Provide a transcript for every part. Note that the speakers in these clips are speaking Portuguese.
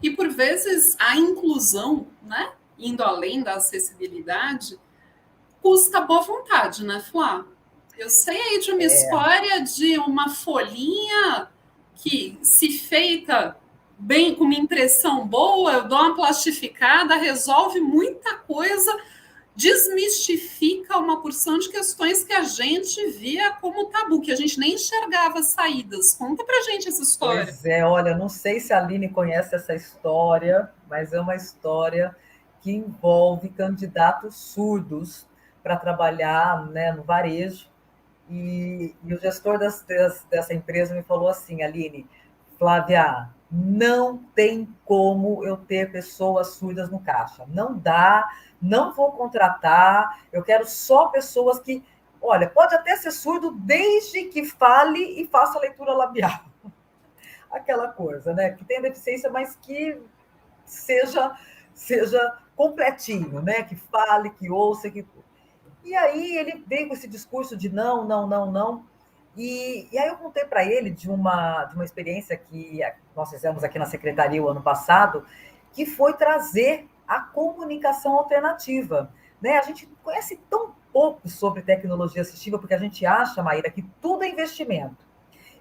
E, por vezes, a inclusão, né, indo além da acessibilidade, custa boa vontade, né, Flá? Eu sei aí de uma história de uma folhinha que, se feita bem, com uma impressão boa, eu dou uma plastificada, resolve muita coisa, desmistifica uma porção de questões que a gente via como tabu, que a gente nem enxergava saídas. Conta pra gente essa história. Pois é, olha, não sei se a Aline conhece essa história, mas é uma história que envolve candidatos surdos para trabalhar, né, no varejo. E o gestor dessa empresa me falou assim, Aline, Flávia, não tem como eu ter pessoas surdas no caixa. Não dá, não vou contratar, eu quero só pessoas que, olha, pode até ser surdo desde que fale e faça leitura labial. Aquela coisa, né? Que tenha deficiência, mas que seja, seja completinho, né? Que fale, que ouça, que. E aí ele veio com esse discurso de não, não, não, não. E aí eu contei para ele de uma experiência que nós fizemos aqui na secretaria o ano passado, que foi trazer a comunicação alternativa. Né? A gente conhece tão pouco sobre tecnologia assistiva, porque a gente acha, Maíra, que tudo é investimento.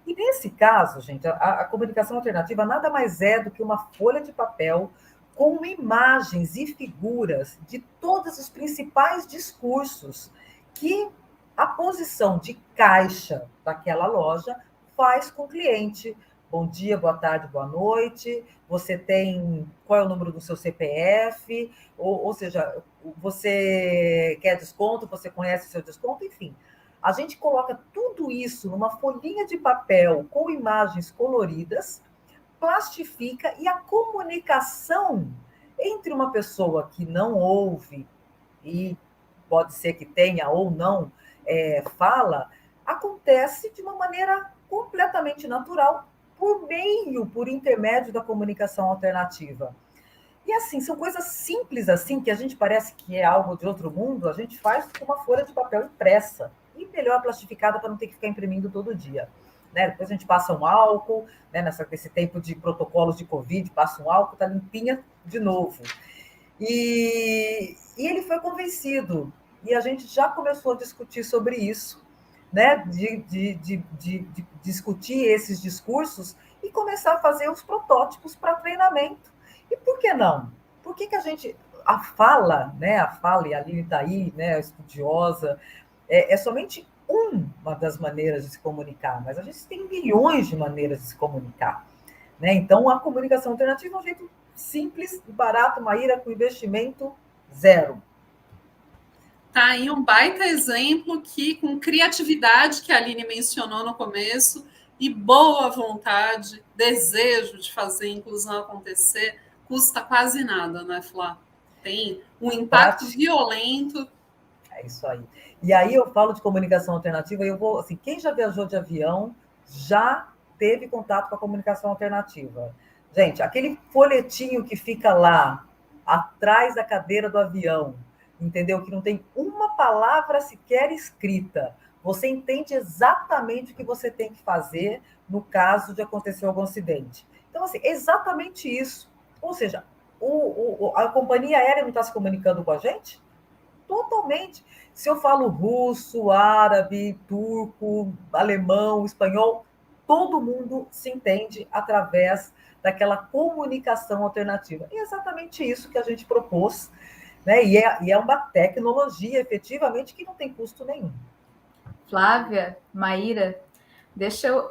E nesse caso, gente, a comunicação alternativa nada mais é do que uma folha de papel com imagens e figuras de todos os principais discursos que a posição de caixa daquela loja faz com o cliente. Bom dia, boa tarde, boa noite. Você tem qual é o número do seu CPF? Ou seja, você quer desconto? Você conhece o seu desconto? Enfim, a gente coloca tudo isso numa folhinha de papel com imagens coloridas, plastifica e a comunicação entre uma pessoa que não ouve e pode ser que tenha ou não fala, acontece de uma maneira completamente natural por intermédio da comunicação alternativa. E assim, são coisas simples assim, que a gente parece que é algo de outro mundo, a gente faz com uma folha de papel impressa. E melhor plastificada para não ter que ficar imprimindo todo dia. Né? Depois a gente passa um álcool, né? Nesse tempo de protocolos de Covid, passa um álcool, está limpinha de novo. E ele foi convencido. E a gente já começou a discutir sobre isso, né? De discutir esses discursos e começar a fazer os protótipos para treinamento. E por que não? Por que a gente. A fala, né? A fala, e a Aline está aí, né? A estudiosa, é somente uma das maneiras de se comunicar, mas a gente tem milhões de maneiras de se comunicar. Né? Então, a comunicação alternativa é um jeito simples e barato, Maíra, com investimento zero. Tá aí um baita exemplo que, com criatividade, que a Aline mencionou no começo, e boa vontade, desejo de fazer a inclusão acontecer, custa quase nada, né, Flá? Tem um impacto Prática, violento. é isso aí. E aí eu falo de comunicação alternativa e eu vou, assim, quem já viajou de avião já teve contato com a comunicação alternativa. Gente, aquele folhetinho que fica lá atrás da cadeira do avião, entendeu? Que não tem uma palavra sequer escrita. Você entende exatamente o que você tem que fazer no caso de acontecer algum acidente. Então, assim, exatamente isso. Ou seja, a companhia aérea não está se comunicando com a gente? Totalmente. Se eu falo russo, árabe, turco, alemão, espanhol, todo mundo se entende através daquela comunicação alternativa. E é exatamente isso que a gente propôs, né? E é uma tecnologia, efetivamente, que não tem custo nenhum. Flávia, Maíra,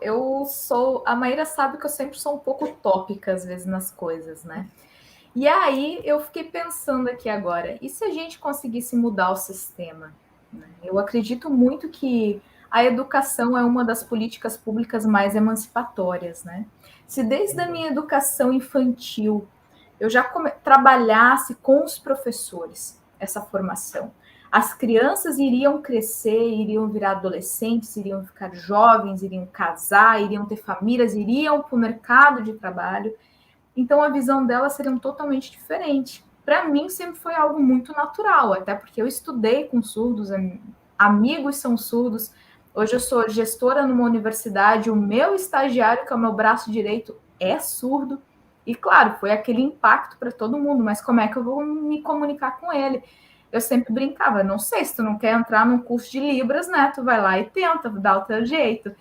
eu sou. A Maíra sabe que eu sempre sou um pouco utópica, às vezes, nas coisas, né? E aí eu fiquei pensando aqui agora, e se a gente conseguisse mudar o sistema? Eu acredito muito que a educação é uma das políticas públicas mais emancipatórias, né? Se desde a minha educação infantil eu já trabalhasse com os professores essa formação, as crianças iriam crescer, iriam virar adolescentes, iriam ficar jovens, iriam casar, iriam ter famílias, iriam para o mercado de trabalho. Então a visão delas seria totalmente diferente. Para mim sempre foi algo muito natural, até porque eu estudei com surdos, amigos são surdos. Hoje eu sou gestora numa universidade, o meu estagiário, que é o meu braço direito, é surdo. E claro, foi aquele impacto para todo mundo, mas como é que eu vou me comunicar com ele? Eu sempre brincava, não sei, se tu não quer entrar num curso de Libras, né? Tu vai lá e tenta, dá o teu jeito.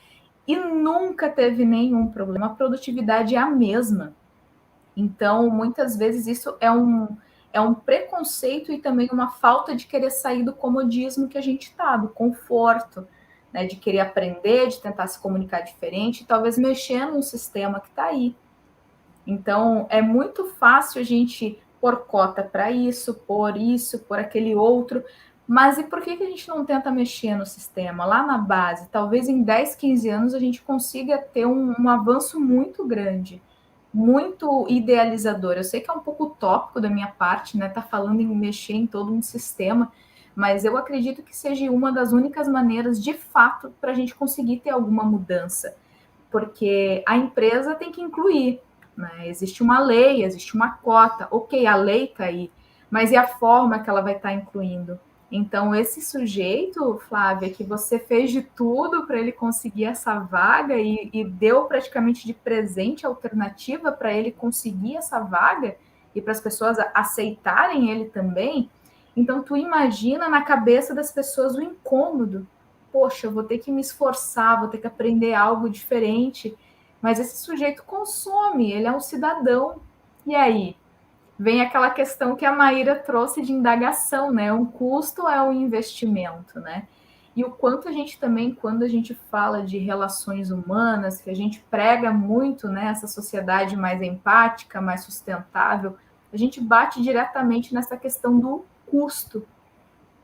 E nunca teve nenhum problema, a produtividade é a mesma. Então, muitas vezes isso é um preconceito e também uma falta de querer sair do comodismo que a gente está, do conforto, né? De querer aprender, de tentar se comunicar diferente, e talvez mexer num sistema que está aí. Então, é muito fácil a gente pôr cota para isso, por aquele outro, mas e por que a gente não tenta mexer no sistema, lá na base? Talvez em 10, 15 anos a gente consiga ter um avanço muito grande, muito idealizador. Eu sei que é um pouco utópico da minha parte, né? Tá falando em mexer em todo um sistema, mas eu acredito que seja uma das únicas maneiras, de fato, para a gente conseguir ter alguma mudança, porque a empresa tem que incluir, né? Existe uma lei, existe uma cota, ok, a lei está aí, mas e a forma que ela vai estar incluindo? Então, esse sujeito, Flávia, que você fez de tudo para ele conseguir essa vaga e deu praticamente de presente a alternativa para ele conseguir essa vaga e para as pessoas aceitarem ele também. Então, tu imagina na cabeça das pessoas o incômodo. Poxa, eu vou ter que me esforçar, vou ter que aprender algo diferente. Mas esse sujeito consome, ele é um cidadão. E aí? Vem aquela questão que a Maíra trouxe de indagação, né? Um custo é um investimento, né? E o quanto a gente também, quando a gente fala de relações humanas, que a gente prega muito, né, essa sociedade mais empática, mais sustentável, a gente bate diretamente nessa questão do custo.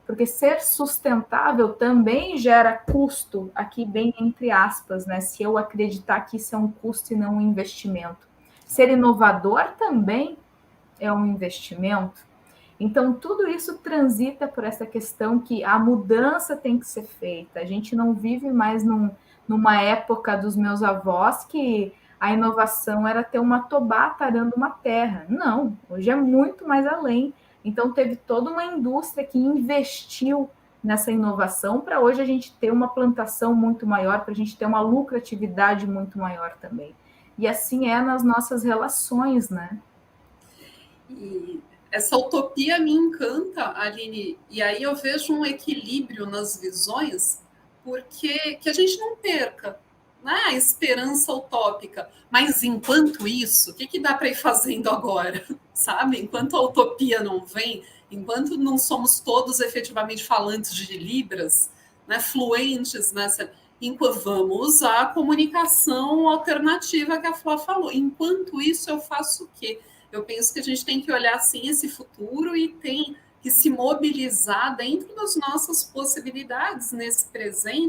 Porque ser sustentável também gera custo, aqui bem entre aspas, né? Se eu acreditar que isso é um custo e não um investimento. Ser inovador também é um investimento. Então, tudo isso transita por essa questão que a mudança tem que ser feita. A gente não vive mais numa época dos meus avós que a inovação era ter uma tobata arando uma terra. Não, hoje é muito mais além. Então, teve toda uma indústria que investiu nessa inovação para hoje a gente ter uma plantação muito maior, para a gente ter uma lucratividade muito maior também. E assim é nas nossas relações, né? E essa utopia me encanta, Aline, e aí eu vejo um equilíbrio nas visões, porque que a gente não perca, né, a esperança utópica. Mas enquanto isso, o que dá para ir fazendo agora? Sabe? Enquanto a utopia não vem, enquanto não somos todos efetivamente falantes de Libras, né, fluentes nessa. Enquanto vamos usar a comunicação alternativa que a Flá falou. Enquanto isso, eu faço o quê? Eu penso que a gente tem que olhar sim esse futuro e tem que se mobilizar dentro das nossas possibilidades nesse presente